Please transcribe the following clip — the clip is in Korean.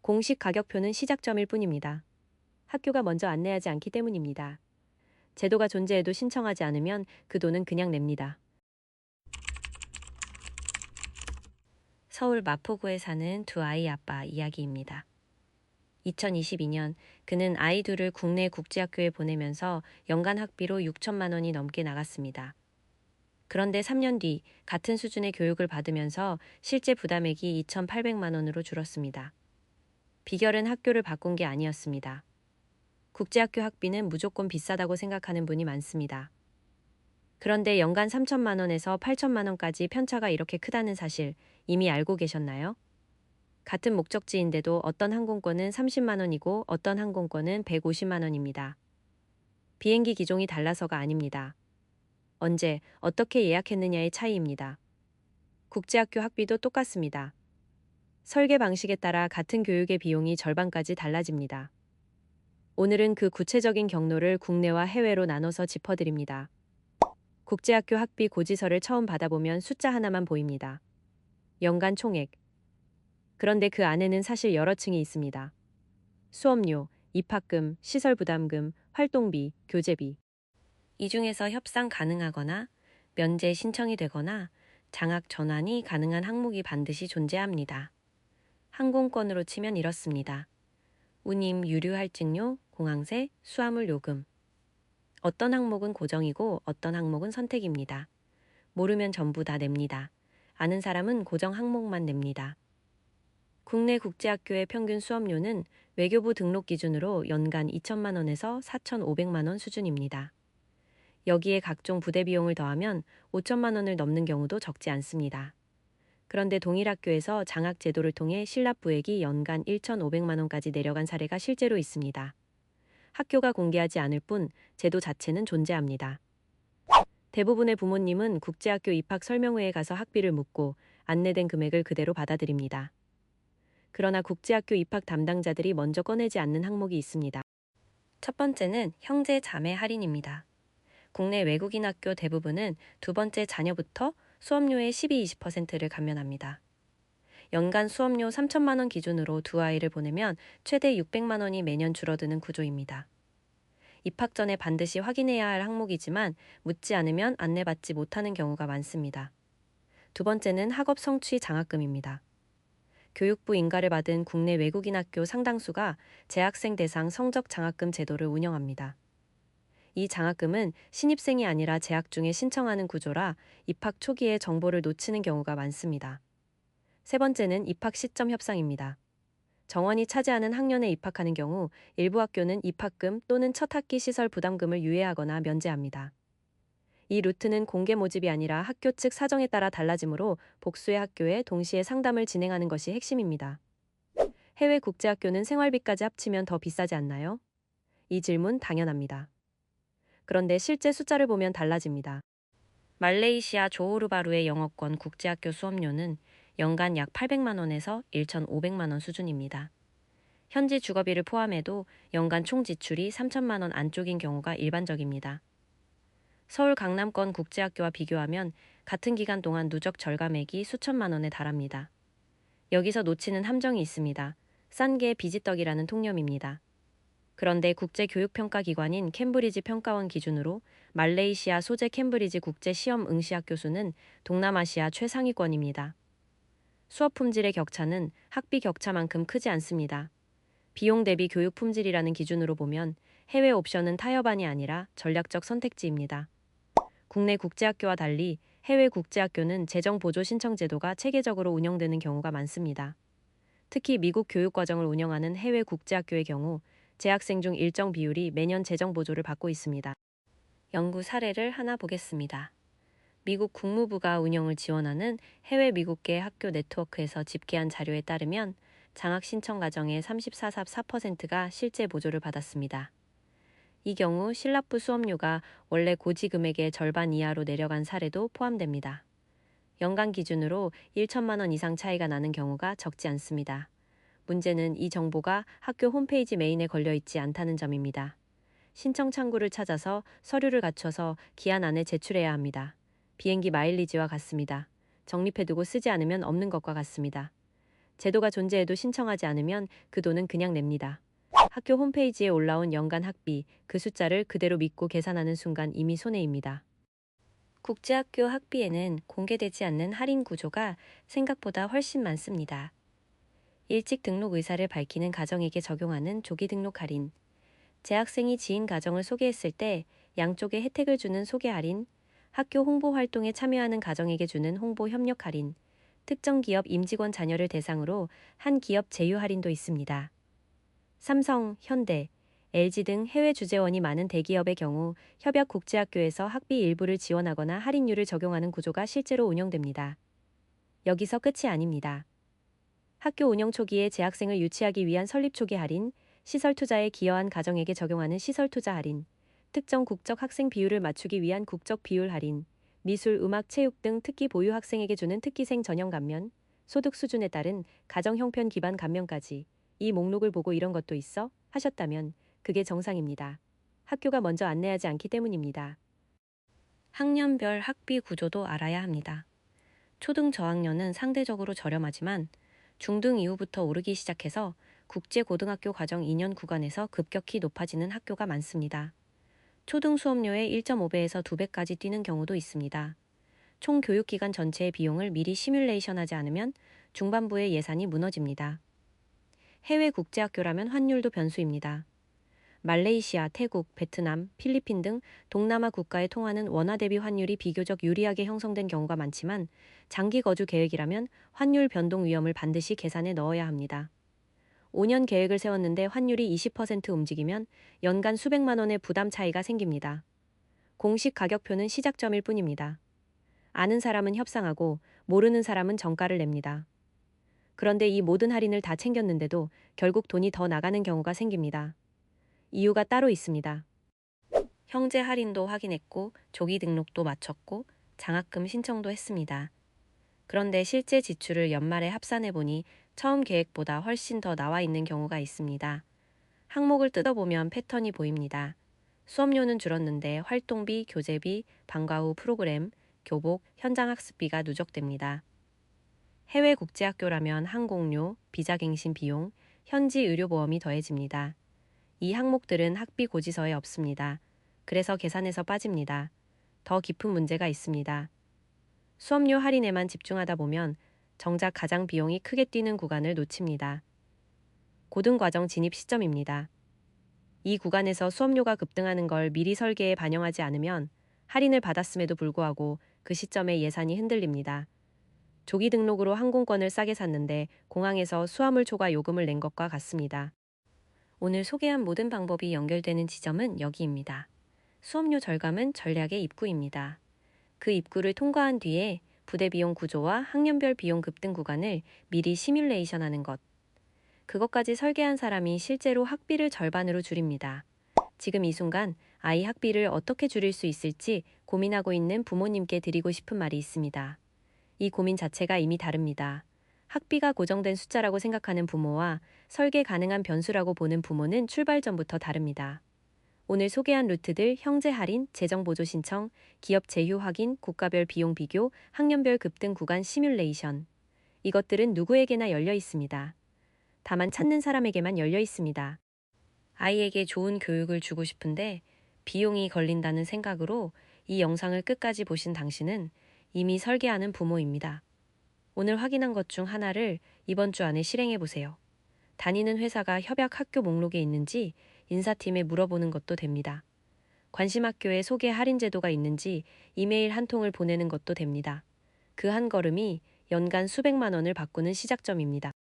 공식 가격표는 시작점일 뿐입니다. 학교가 먼저 안내하지 않기 때문입니다. 제도가 존재해도 신청하지 않으면 그 돈은 그냥 냅니다. 서울 마포구에 사는 두 아이 아빠 이야기입니다. 2022년 그는 아이 둘을 국내 국제학교에 보내면서 연간 학비로 6천만 원이 넘게 나갔습니다. 그런데 3년 뒤 같은 수준의 교육을 받으면서 실제 부담액이 2,800만 원으로 줄었습니다. 비결은 학교를 바꾼 게 아니었습니다. 국제학교 학비는 무조건 비싸다고 생각하는 분이 많습니다. 그런데 연간 3천만 원에서 8천만 원까지 편차가 이렇게 크다는 사실 이미 알고 계셨나요? 같은 목적지인데도 어떤 항공권은 30만 원이고 어떤 항공권은 150만 원입니다. 비행기 기종이 달라서가 아닙니다. 언제, 어떻게 예약했느냐의 차이입니다. 국제학교 학비도 똑같습니다. 설계 방식에 따라 같은 교육의 비용이 절반까지 달라집니다. 오늘은 그 구체적인 경로를 국내와 해외로 나눠서 짚어드립니다. 국제학교 학비 고지서를 처음 받아보면 숫자 하나만 보입니다. 연간 총액. 그런데 그 안에는 사실 여러 층이 있습니다. 수업료, 입학금, 시설부담금, 활동비, 교재비. 이 중에서 협상 가능하거나 면제 신청이 되거나 장학 전환이 가능한 항목이 반드시 존재합니다. 항공권으로 치면 이렇습니다. 운임, 유류 할증료, 공항세, 수화물 요금. 어떤 항목은 고정이고 어떤 항목은 선택입니다. 모르면 전부 다 냅니다. 아는 사람은 고정 항목만 냅니다. 국내 국제학교의 평균 수업료는 외교부 등록 기준으로 연간 2천만 원에서 4,500만 원 수준입니다. 여기에 각종 부대 비용을 더하면 5천만 원을 넘는 경우도 적지 않습니다. 그런데 동일 학교에서 장학 제도를 통해 실납부액이 연간 1,500만 원까지 내려간 사례가 실제로 있습니다. 학교가 공개하지 않을 뿐 제도 자체는 존재합니다. 대부분의 부모님은 국제학교 입학 설명회에 가서 학비를 묻고 안내된 금액을 그대로 받아들입니다. 그러나 국제학교 입학 담당자들이 먼저 꺼내지 않는 항목이 있습니다. 첫 번째는 형제 자매 할인입니다. 국내 외국인 학교 대부분은 두 번째 자녀부터 수업료의 12-20%를 감면합니다. 연간 수업료 3천만 원 기준으로 두 아이를 보내면 최대 600만 원이 매년 줄어드는 구조입니다. 입학 전에 반드시 확인해야 할 항목이지만 묻지 않으면 안내받지 못하는 경우가 많습니다. 두 번째는 학업 성취 장학금입니다. 교육부 인가를 받은 국내 외국인 학교 상당수가 재학생 대상 성적 장학금 제도를 운영합니다. 이 장학금은 신입생이 아니라 재학 중에 신청하는 구조라 입학 초기에 정보를 놓치는 경우가 많습니다. 세 번째는 입학 시점 협상입니다. 정원이 차지하는 학년에 입학하는 경우 일부 학교는 입학금 또는 첫 학기 시설 부담금을 유예하거나 면제합니다. 이 루트는 공개 모집이 아니라 학교 측 사정에 따라 달라지므로 복수의 학교에 동시에 상담을 진행하는 것이 핵심입니다. 해외 국제학교는 생활비까지 합치면 더 비싸지 않나요? 이 질문 당연합니다. 그런데 실제 숫자를 보면 달라집니다. 말레이시아 조호르바루의 영어권 국제학교 수업료는 연간 약 800만 원에서 1,500만 원 수준입니다. 현지 주거비를 포함해도 연간 총 지출이 3천만 원 안쪽인 경우가 일반적입니다. 서울 강남권 국제학교와 비교하면 같은 기간 동안 누적 절감액이 수천만 원에 달합니다. 여기서 놓치는 함정이 있습니다. 싼 게 비지떡이라는 통념입니다. 그런데 국제교육평가기관인 캠브리지 평가원 기준으로 말레이시아 소재 캠브리지 국제시험 응시학교 수는 동남아시아 최상위권입니다. 수업 품질의 격차는 학비 격차만큼 크지 않습니다. 비용 대비 교육 품질이라는 기준으로 보면 해외 옵션은 타협안이 아니라 전략적 선택지입니다. 국내 국제학교와 달리 해외 국제학교는 재정 보조 신청 제도가 체계적으로 운영되는 경우가 많습니다. 특히 미국 교육과정을 운영하는 해외 국제학교의 경우 재학생 중 일정 비율이 매년 재정 보조를 받고 있습니다. 연구 사례를 하나 보겠습니다. 미국 국무부가 운영을 지원하는 해외 미국계 학교 네트워크에서 집계한 자료에 따르면 장학 신청 과정의 34.4%가 실제 보조를 받았습니다. 이 경우 실납부 수업료가 원래 고지 금액의 절반 이하로 내려간 사례도 포함됩니다. 연간 기준으로 1천만 원 이상 차이가 나는 경우가 적지 않습니다. 문제는 이 정보가 학교 홈페이지 메인에 걸려있지 않다는 점입니다. 신청 창구를 찾아서 서류를 갖춰서 기한 안에 제출해야 합니다. 비행기 마일리지와 같습니다. 적립해두고 쓰지 않으면 없는 것과 같습니다. 제도가 존재해도 신청하지 않으면 그 돈은 그냥 냅니다. 학교 홈페이지에 올라온 연간 학비, 그 숫자를 그대로 믿고 계산하는 순간 이미 손해입니다. 국제학교 학비에는 공개되지 않는 할인 구조가 생각보다 훨씬 많습니다. 일찍 등록 의사를 밝히는 가정에게 적용하는 조기 등록 할인, 재학생이 지인 가정을 소개했을 때 양쪽에 혜택을 주는 소개 할인, 학교 홍보 활동에 참여하는 가정에게 주는 홍보 협력 할인, 특정 기업 임직원 자녀를 대상으로 한 기업 제휴 할인도 있습니다. 삼성, 현대, LG 등 해외 주재원이 많은 대기업의 경우 협약 국제학교에서 학비 일부를 지원하거나 할인율을 적용하는 구조가 실제로 운영됩니다. 여기서 끝이 아닙니다. 학교 운영 초기에 재학생을 유치하기 위한 설립 초기 할인, 시설 투자에 기여한 가정에게 적용하는 시설 투자 할인, 특정 국적 학생 비율을 맞추기 위한 국적 비율 할인, 미술, 음악, 체육 등 특기 보유 학생에게 주는 특기생 전형 감면, 소득 수준에 따른 가정 형편 기반 감면까지 이 목록을 보고 이런 것도 있어? 하셨다면 그게 정상입니다. 학교가 먼저 안내하지 않기 때문입니다. 학년별 학비 구조도 알아야 합니다. 초등 저학년은 상대적으로 저렴하지만 중등 이후부터 오르기 시작해서 국제고등학교 과정 2년 구간에서 급격히 높아지는 학교가 많습니다. 초등 수업료의 1.5배에서 2배까지 뛰는 경우도 있습니다. 총 교육기간 전체의 비용을 미리 시뮬레이션하지 않으면 중반부의 예산이 무너집니다. 해외 국제학교라면 환율도 변수입니다. 말레이시아, 태국, 베트남, 필리핀 등 동남아 국가에 통하는 원화 대비 환율이 비교적 유리하게 형성된 경우가 많지만 장기 거주 계획이라면 환율 변동 위험을 반드시 계산에 넣어야 합니다. 5년 계획을 세웠는데 환율이 20% 움직이면 연간 수백만 원의 부담 차이가 생깁니다. 공식 가격표는 시작점일 뿐입니다. 아는 사람은 협상하고 모르는 사람은 정가를 냅니다. 그런데 이 모든 할인을 다 챙겼는데도 결국 돈이 더 나가는 경우가 생깁니다. 이유가 따로 있습니다. 형제 할인도 확인했고 조기 등록도 마쳤고 장학금 신청도 했습니다. 그런데 실제 지출을 연말에 합산해보니 처음 계획보다 훨씬 더 나와 있는 경우가 있습니다. 항목을 뜯어보면 패턴이 보입니다. 수업료는 줄었는데 활동비, 교재비, 방과 후 프로그램, 교복, 현장 학습비가 누적됩니다. 해외 국제학교라면 항공료, 비자갱신 비용, 현지 의료보험이 더해집니다. 이 항목들은 학비 고지서에 없습니다. 그래서 계산에서 빠집니다. 더 깊은 문제가 있습니다. 수업료 할인에만 집중하다 보면 정작 가장 비용이 크게 뛰는 구간을 놓칩니다. 고등과정 진입 시점입니다. 이 구간에서 수업료가 급등하는 걸 미리 설계에 반영하지 않으면 할인을 받았음에도 불구하고 그 시점에 예산이 흔들립니다. 조기 등록으로 항공권을 싸게 샀는데 공항에서 수화물 초과 요금을 낸 것과 같습니다. 오늘 소개한 모든 방법이 연결되는 지점은 여기입니다. 수업료 절감은 전략의 입구입니다. 그 입구를 통과한 뒤에 부대 비용 구조와 학년별 비용 급등 구간을 미리 시뮬레이션하는 것. 그것까지 설계한 사람이 실제로 학비를 절반으로 줄입니다. 지금 이 순간 아이 학비를 어떻게 줄일 수 있을지 고민하고 있는 부모님께 드리고 싶은 말이 있습니다. 이 고민 자체가 이미 다릅니다. 학비가 고정된 숫자라고 생각하는 부모와 설계 가능한 변수라고 보는 부모는 출발 전부터 다릅니다. 오늘 소개한 루트들 형제 할인, 재정 보조 신청, 기업 제휴 확인, 국가별 비용 비교, 학년별 급등 구간 시뮬레이션. 이것들은 누구에게나 열려 있습니다. 다만 찾는 사람에게만 열려 있습니다. 아이에게 좋은 교육을 주고 싶은데 비용이 걸린다는 생각으로 이 영상을 끝까지 보신 당신은 이미 설계하는 부모입니다. 오늘 확인한 것 중 하나를 이번 주 안에 실행해 보세요. 다니는 회사가 협약 학교 목록에 있는지 인사팀에 물어보는 것도 됩니다. 관심 학교에 소개 할인 제도가 있는지 이메일 한 통을 보내는 것도 됩니다. 그 한 걸음이 연간 수백만 원을 바꾸는 시작점입니다.